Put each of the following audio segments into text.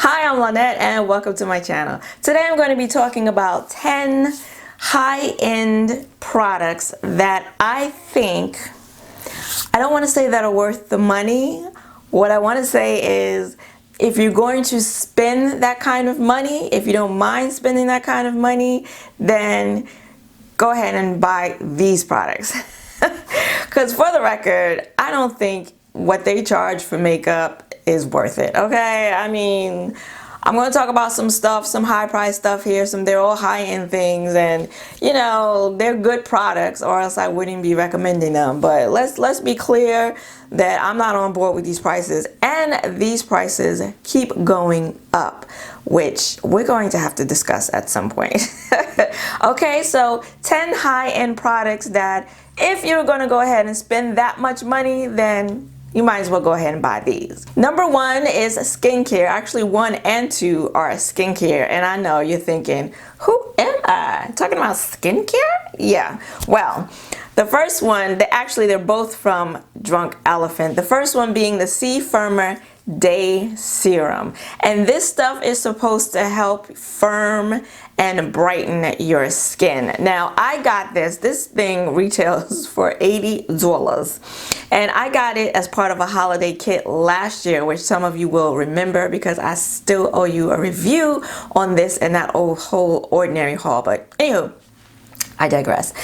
Hi, I'm Lynette and welcome to my channel. Today I'm going to be talking about 10 high-end products that I think, I don't want to say that are worth the money. What I want to say is, if you're going to spend that kind of money, if you don't mind spending that kind of money, then go ahead and buy these products. Because for the record, I don't think what they charge for makeup is worth it. Okay, I mean, I'm going to talk about some stuff, some high price stuff here. They're all high end things, and you know, they're good products, or else I wouldn't be recommending them. But let's be clear that I'm not on board with these prices, and these prices keep going up, which we're going to have to discuss at some point. Okay, so 10 high end products that if you're going to go ahead and spend that much money, then you might as well go ahead and buy these. Number one is skincare. Actually, 1 and 2 are skincare. And I know you're thinking, who am I? Talking about skincare? Yeah. Well, the first one, they're both from Drunk Elephant. The first one being the Cfirming Day Serum. And this stuff is supposed to help firm and brighten your skin. Now, I got this thing retails for $80, and I got it as part of a holiday kit last year, which some of you will remember because I still owe you a review on this and that whole ordinary haul. But anywho, I digress.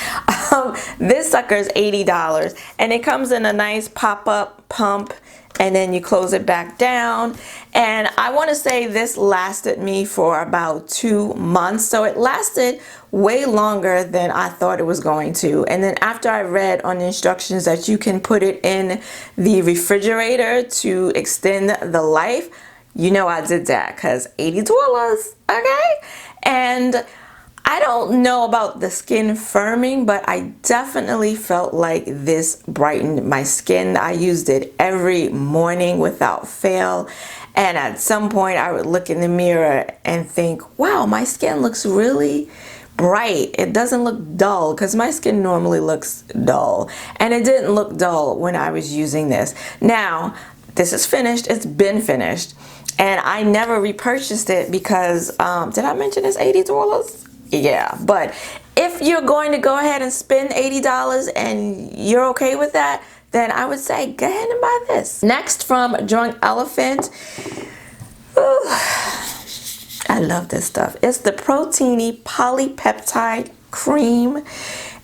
This sucker is $80, and it comes in a nice pop-up pump, and then you close it back down. And I want to say this lasted me for about 2 months, so it lasted way longer than I thought it was going to. And then after I read on the instructions that you can put it in the refrigerator to extend the life, you know I did that, because $80, okay? And I don't know about the skin firming, but I definitely felt like this brightened my skin. I used it every morning without fail. And at some point I would look in the mirror and think, wow, my skin looks really bright. It doesn't look dull, because my skin normally looks dull. And it didn't look dull when I was using this. Now, this is finished. It's been finished. And I never repurchased it because, did I mention it's $80? Yeah, but if you're going to go ahead and spend $80 and you're okay with that, then I would say go ahead and buy this. Next, from Drunk Elephant. Ooh, I love this stuff. It's the Proteiny Polypeptide Cream,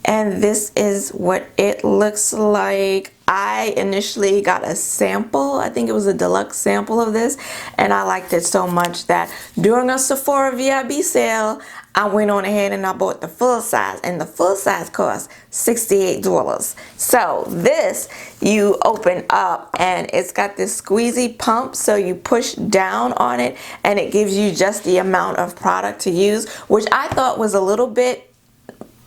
and this is what it looks like. I initially got a sample. I think it was a deluxe sample of this, and I liked it so much that during a Sephora VIB sale, I went on ahead and I bought the full size, and the full size cost $68. So this, you open up and it's got this squeezy pump, so you push down on it and it gives you just the amount of product to use, which I thought was a little bit,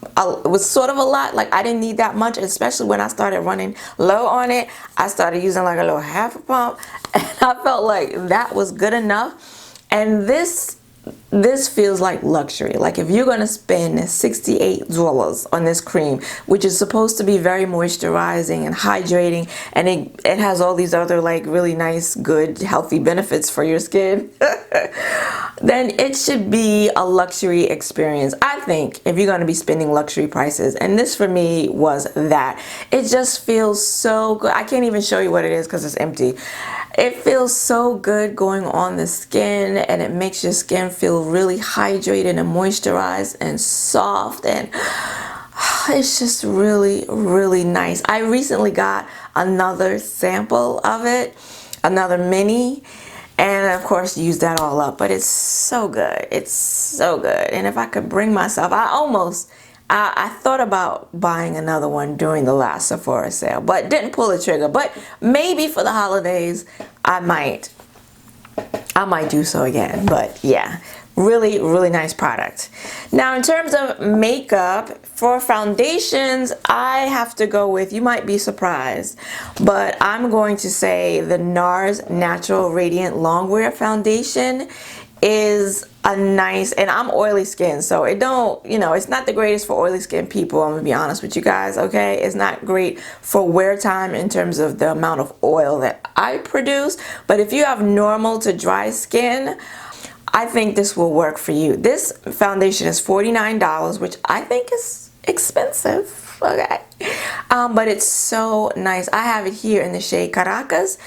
it was sort of a lot. Like, I didn't need that much, especially when I started running low on it. I started using like a little half a pump, and I felt like that was good enough. And this feels like luxury. Like, if you're going to spend $68 on this cream, which is supposed to be very moisturizing and hydrating, and it has all these other like really nice, good, healthy benefits for your skin, then it should be a luxury experience. I think if you're going to be spending luxury prices, and this for me was that. It just feels so good. I can't even show you what it is because it's empty. It feels so good going on the skin, and it makes your skin feel really hydrated and moisturized and soft, and it's just really, really nice. I recently got another sample of it, another mini, and of course used that all up, but it's so good. It's so good. And if I could bring myself, I thought about buying another one during the last Sephora sale, but didn't pull the trigger. But maybe for the holidays, I might do so again. But yeah, really, really nice product. Now, in terms of makeup, for foundations, I have to go with, you might be surprised, but I'm going to say the NARS Natural Radiant Longwear Foundation. is a nice, and I'm oily skin, so it don't, you know, it's not the greatest for oily skin people. I'm gonna be honest with you guys, okay? It's not great for wear time in terms of the amount of oil that I produce, but if you have normal to dry skin, I think this will work for you. This foundation is $49, which I think is expensive, okay? But it's so nice. I have it here in the shade Caracas,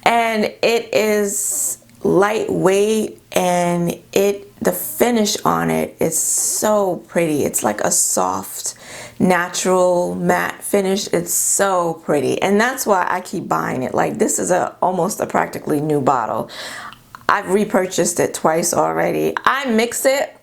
and it is lightweight, and the finish on it is so pretty. It's like a soft, natural matte finish. It's so pretty, and that's why I keep buying it. Like, this is almost a practically new bottle. I've repurchased it twice already. I mix it.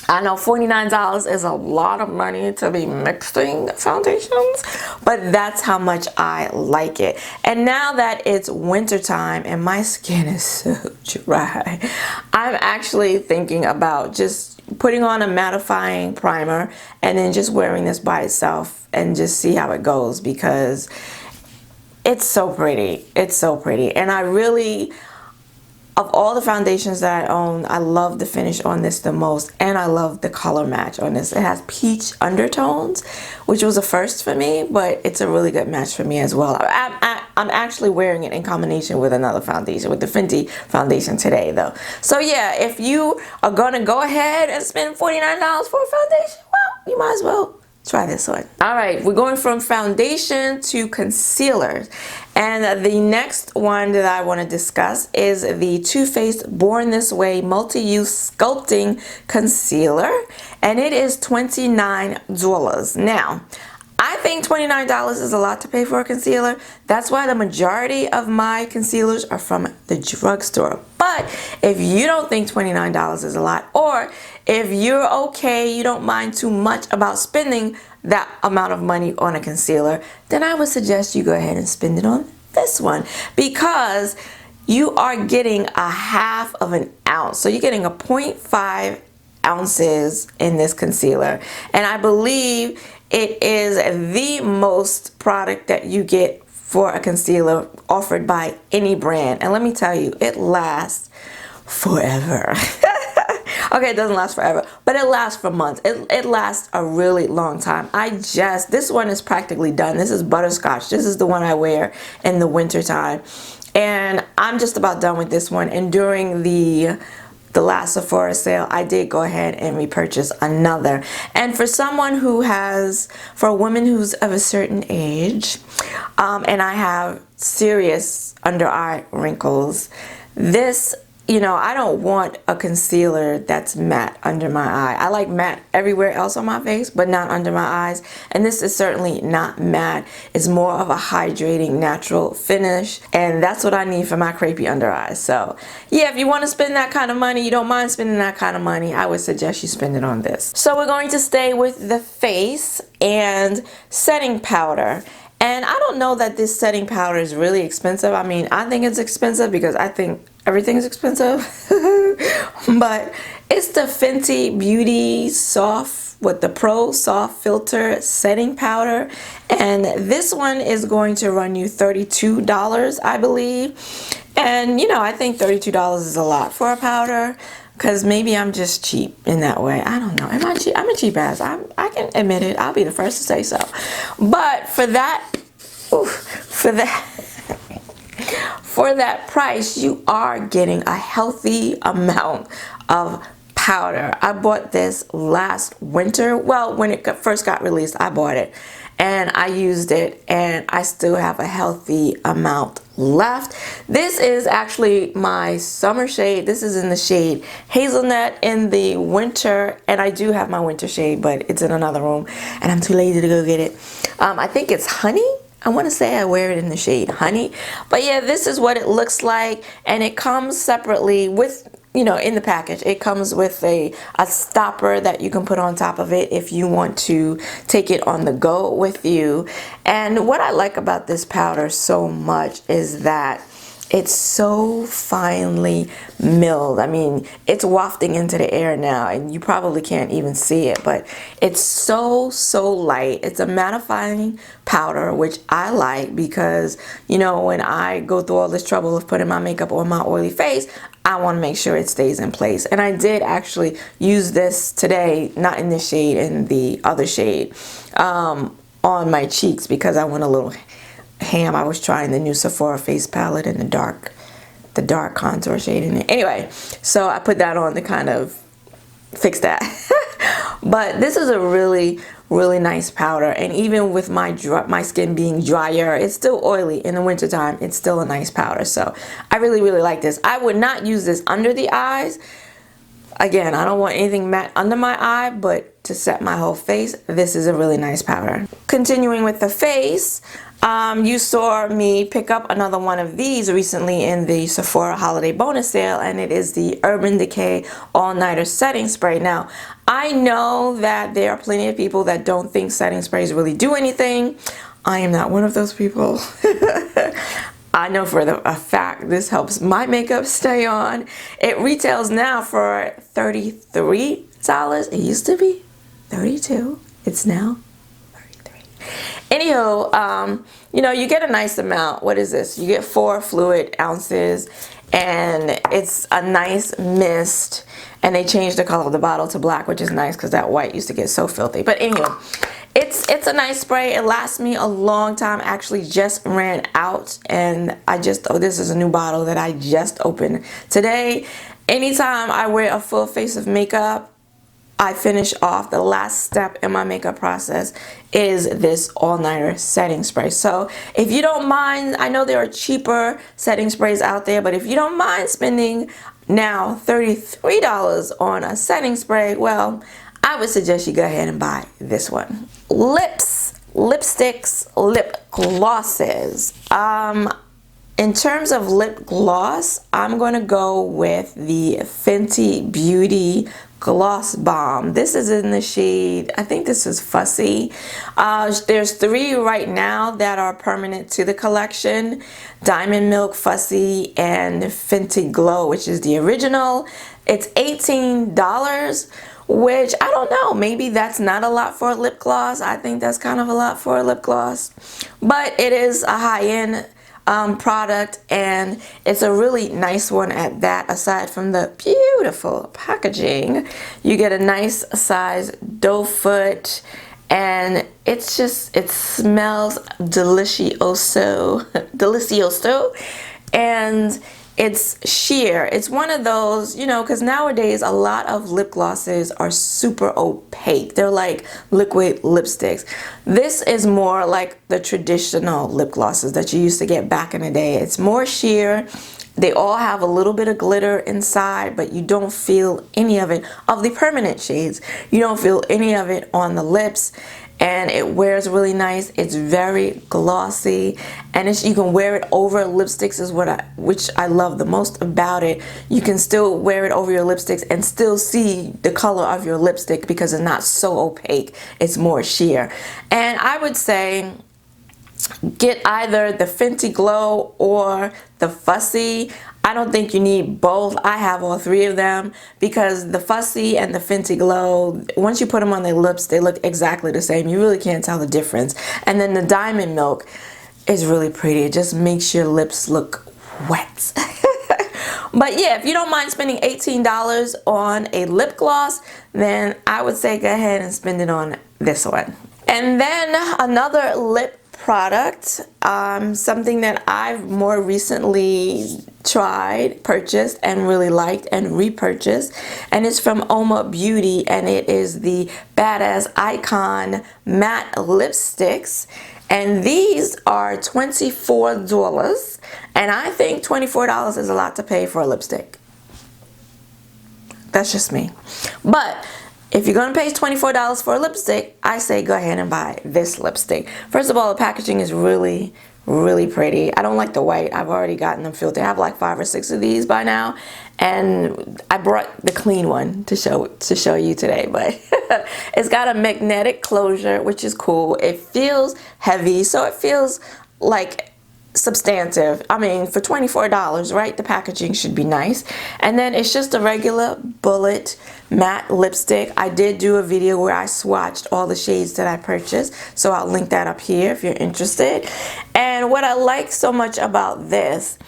I know $49 is a lot of money to be mixing foundations, but that's how much I like it. And now that it's winter time and my skin is so dry, I'm actually thinking about just putting on a mattifying primer and then just wearing this by itself and just see how it goes, because it's so pretty. It's so pretty. And I really, of all the foundations that I own, I love the finish on this the most, and I love the color match on this. It has peach undertones, which was a first for me, but it's a really good match for me as well. I'm actually wearing it in combination with another foundation, with the Fenty foundation today though. So yeah, if you are gonna go ahead and spend $49 for a foundation, well, you might as well try this one. All right, we're going from foundation to concealer. And the next one that I want to discuss is the Too Faced Born This Way Multi-Use Sculpting Concealer. And it is $29. Now, I think $29 is a lot to pay for a concealer. That's why the majority of my concealers are from the drugstore. But if you don't think $29 is a lot, or if you're okay, you don't mind too much about spending that amount of money on a concealer, then I would suggest you go ahead and spend it on this one, because you are getting a half of an ounce. So you're getting a 0.5 ounces in this concealer. And I believe it is the most product that you get for a concealer offered by any brand. And let me tell you, it lasts forever. Okay, it doesn't last forever, but it lasts for months. It lasts a really long time. This one is practically done. This is butterscotch. This is the one I wear in the winter time. And I'm just about done with this one. And during the last Sephora sale, I did go ahead and repurchase another. And for a woman who's of a certain age, and I have serious under eye wrinkles, this, you know, I don't want a concealer that's matte under my eye. I like matte everywhere else on my face, but not under my eyes. And this is certainly not matte. It's more of a hydrating, natural finish. And that's what I need for my crepey under eyes. So yeah, if you want to spend that kind of money, you don't mind spending that kind of money, I would suggest you spend it on this. So we're going to stay with the face and setting powder. And I don't know that this setting powder is really expensive. I mean, I think it's expensive because I think everything is expensive. But it's the Fenty Beauty with the Pro Soft Filter Setting Powder. And this one is going to run you $32, I believe. And, you know, I think $32 is a lot for a powder, because maybe I'm just cheap in that way. I don't know. Am I cheap? I'm a cheap ass. I can admit it. I'll be the first to say so. But for that, for that price, you are getting a healthy amount of powder. I bought this last winter. Well, when it first got released, I bought it. And I used it, and I still have a healthy amount left. This is actually my summer shade. This is in the shade Hazelnut in the winter, and I do have my winter shade, but it's in another room, and I'm too lazy to go get it. I think it's Honey. I want to say I wear it in the shade Honey. But yeah, this is what it looks like, and it comes separately with, you know, in the package. It comes with a stopper that you can put on top of it if you want to take it on the go with you. And what I like about this powder so much is that It's so finely milled. I mean, it's wafting into the air now and you probably can't even see it, but it's so light. It's a mattifying powder, which I like because, you know, when I go through all this trouble of putting my makeup on my oily face, I want to make sure it stays in place. And I did actually use this today, not in this shade, in the other shade, on my cheeks because I went a little ham. I was trying the new Sephora face palette in the dark contour shade in it. Anyway, so I put that on to kind of fix that. But this is a really nice powder, and even with my skin being drier, it's still oily in the wintertime. It's still a nice powder, so I really like this. I would not use this under the eyes. Again, I don't want anything matte under my eye, but to set my whole face, this is a really nice powder. Continuing with the face, you saw me pick up another one of these recently in the Sephora holiday bonus sale, and it is the Urban Decay All Nighter Setting Spray. Now, I know that there are plenty of people that don't think setting sprays really do anything. I am not one of those people. I know for a fact this helps my makeup stay on. It retails now for $33. It used to be $32. It's now $33. Anyhow, you know, you get a nice amount. What is this? You get 4 fluid ounces, and it's a nice mist. And they changed the color of the bottle to black, which is nice because that white used to get so filthy. But anyway, it's a nice spray. It lasts me a long time. Actually just ran out, and this is a new bottle that I just opened today. Anytime I wear a full face of makeup, I finish off, the last step in my makeup process is this all-nighter setting spray. So if you don't mind, I know there are cheaper setting sprays out there, but if you don't mind spending now $33 on a setting spray, well, I would suggest you go ahead and buy this one. Lips, lipsticks, lip glosses. In terms of lip gloss, I'm going to go with the Fenty Beauty Gloss Bomb. This is in the shade, I think this is Fussy. There's 3 right now that are permanent to the collection: Diamond Milk, Fussy, and Fenty Glow, which is the original. It's $18, which I don't know, maybe that's not a lot for a lip gloss. I think that's kind of a lot for a lip gloss, but it is a high-end product, and it's a really nice one at that. Aside from the beautiful packaging, you get a nice size doe foot, and it smells delicioso, and it's sheer. It's one of those, you know, because nowadays a lot of lip glosses are super opaque. They're like liquid lipsticks. This is more like the traditional lip glosses that you used to get back in the day. It's more sheer. They all have a little bit of glitter inside, but you don't feel any of it. Of the permanent shades, you don't feel any of it on the lips. And it wears really nice. It's very glossy, and you can wear it over lipsticks, which I love the most about it. You can still wear it over your lipsticks and still see the color of your lipstick because it's not so opaque. It's more sheer. And I would say get either the Fenty Glow or the Fussy. I don't think you need both. I have all 3 of them because the Fussy and the Fenty Glow, once you put them on their lips, they look exactly the same. You really can't tell the difference. And then the Diamond Milk is really pretty. It just makes your lips look wet. But yeah, if you don't mind spending $18 on a lip gloss, then I would say go ahead and spend it on this one. And then another lip product, something that I've more recently tried, purchased, and really liked and repurchased, and it's from Oma Beauty, and it is the Badass Icon Matte Lipsticks, and these are $24, and I think $24 is a lot to pay for a lipstick. That's just me. But if you're going to pay $24 for a lipstick, I say go ahead and buy this lipstick. First of all, the packaging is really pretty. I don't like the white. I've already gotten them filtered. I have like 5 or 6 of these by now, and I brought the clean one to show you today. But it's got a magnetic closure, which is cool. It feels heavy, so it feels like substantive. I mean, for $24, right? The packaging should be nice. And then it's just a regular bullet matte lipstick. I did do a video where I swatched all the shades that I purchased, so I'll link that up here if you're interested. And what I like so much about this,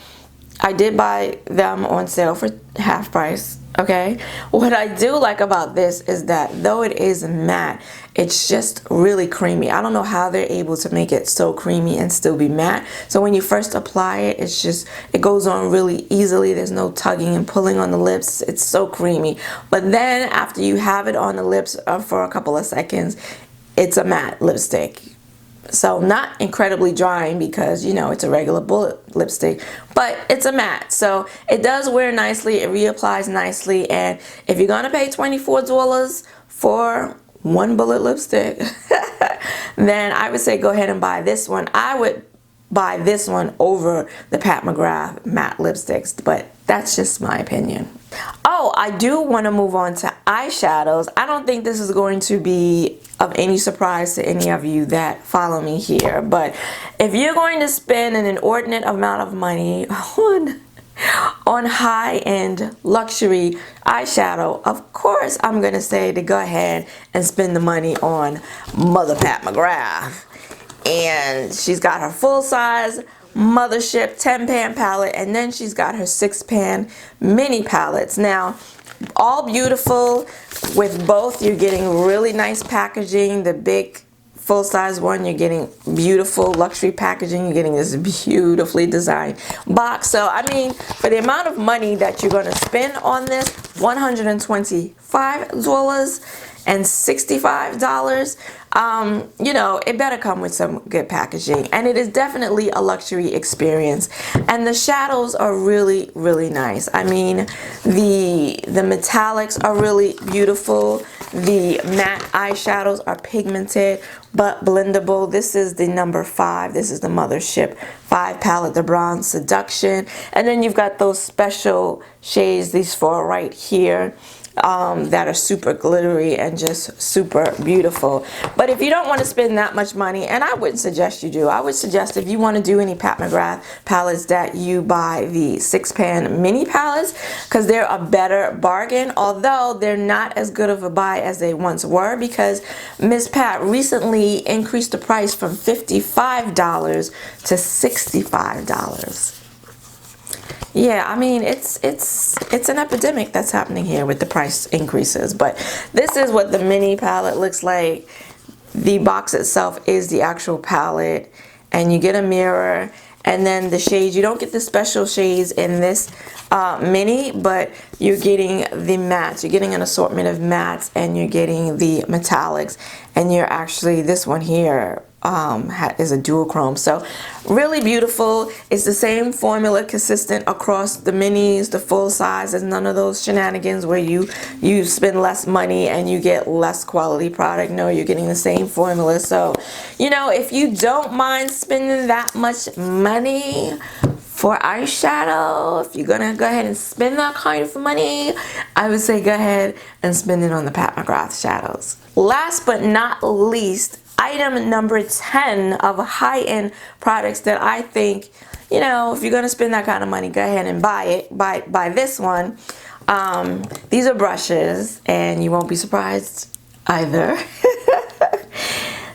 I did buy them on sale for half price. Okay, what I do like about this is that though it is matte, it's just really creamy. I don't know how they're able to make it so creamy and still be matte. So when you first apply it, it goes on really easily. There's no tugging and pulling on the lips. It's so creamy. But then after you have it on the lips for a couple of seconds, it's a matte lipstick. So not incredibly drying because, you know, it's a regular bullet lipstick, but it's a matte. So it does wear nicely. It reapplies nicely. And if you're going to pay $24 for one bullet lipstick, then I would say go ahead and buy this one. I would buy this one over the Pat McGrath matte lipsticks, but that's just my opinion. Oh, I do want to move on to eyeshadows. I don't think this is going to be of any surprise to any of you that follow me here, but if you're going to spend an inordinate amount of money on high-end luxury eyeshadow, of course I'm going to say to go ahead and spend the money on Mother Pat McGrath. And she's got her full-size mothership 10-pan palette, and then she's got her 6-pan mini palettes. Now, all beautiful. With both, you're getting really nice packaging. The big full-size one, you're getting beautiful luxury packaging. You're getting this beautifully designed box. So, I mean, for the amount of money that you're going to spend on this, $125 and $65, you know, it better come with some good packaging. And it is definitely a luxury experience. And the shadows are really, really nice. I mean, the metallics are really beautiful. The matte eyeshadows are pigmented but blendable. This is the number 5. This is the Mothership 5 palette, the Bronze Seduction. And then you've got those special shades, these 4 right here, that are super glittery and just super beautiful. But if you don't want to spend that much money, and I wouldn't suggest you do, I would suggest if you want to do any Pat McGrath palettes that you buy the 6-pan mini palettes, because they're a better bargain, although they're not as good of a buy as they once were, because Miss Pat recently increased the price from $55 to $65. Yeah, I mean, it's an epidemic that's happening here with the price increases. But this is what the mini palette looks like. The box itself is the actual palette, and you get a mirror, and then the shades. You don't get the special shades in this mini, but you're getting the mattes. You're getting an assortment of mattes, and you're getting the metallics, and you're actually, this one here is a dual chrome. So really beautiful. It's the same formula, consistent across the minis, the full size. There's none of those shenanigans where you spend less money and you get less quality product. No, you're getting the same formula. So, you know, if you don't mind spending that much money for eyeshadow, if you're gonna go ahead and spend that kind of money, I would say go ahead and spend it on the Pat McGrath shadows. Last but not least, item number 10 of high-end products that I think, you know, if you're gonna spend that kind of money, go ahead and buy it. Buy this one. These are brushes, and you won't be surprised either.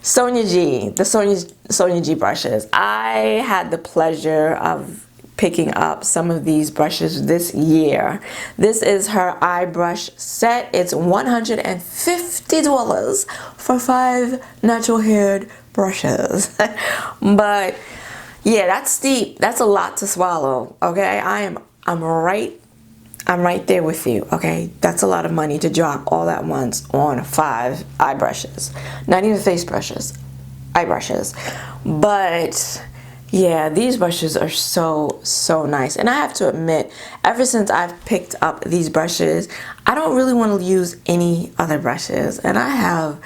Sonia G, the Sonia G brushes. I had the pleasure of picking up some of these brushes this year. This is her eye brush set. It's $150 for 5 natural haired brushes. But yeah, that's steep. That's a lot to swallow. Okay, I'm right there with you. Okay, that's a lot of money to drop all at once on 5 eye brushes. Not even face brushes, eye brushes. But yeah, these brushes are so nice. And I have to admit, ever since I've picked up these brushes, I don't really want to use any other brushes. And I have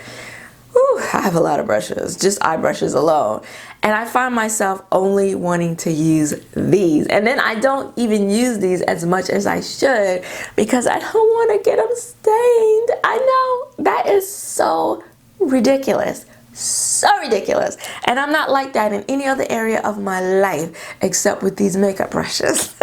a lot of brushes, just eye brushes alone. And I find myself only wanting to use these. And then I don't even use these as much as I should because I don't want to get them stained. I know, that is so ridiculous. so ridiculous. And I'm not like that in any other area of my life except with these makeup brushes.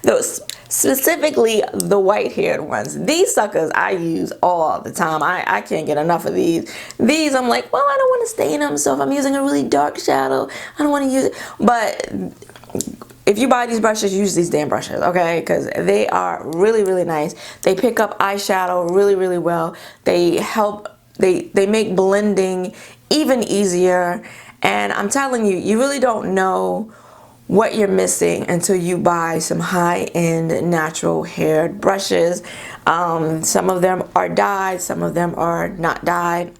Those specifically the white haired ones. These suckers I use all the time. I can't get enough of these. These I'm like, well, I don't want to stain them, so if I'm using a really dark shadow, I don't want to use it. But if you buy these brushes, use these damn brushes, okay? Because they are really, really nice. They pick up eyeshadow really, really well. They help, they make blending even easier. And I'm telling you, you really don't know what you're missing until you buy some high-end natural haired brushes. Some of them are dyed, some of them are not dyed.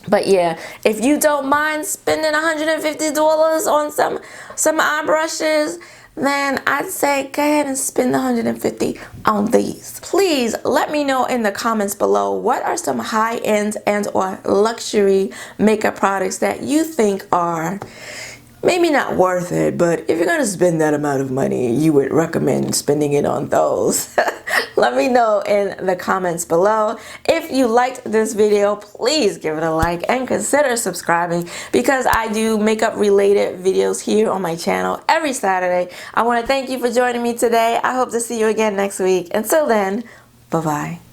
But yeah, if you don't mind spending $150 on some eye brushes, then I'd say go ahead and spend the $150 on these. Please let me know in the comments below, what are some high-end and or luxury makeup products that you think are maybe not worth it, but if you're gonna spend that amount of money, you would recommend spending it on those. Let me know in the comments below. If you liked this video, please give it a like and consider subscribing, because I do makeup related videos here on my channel every Saturday. I want to thank you for joining me today. I hope to see you again next week. Until then, bye-bye.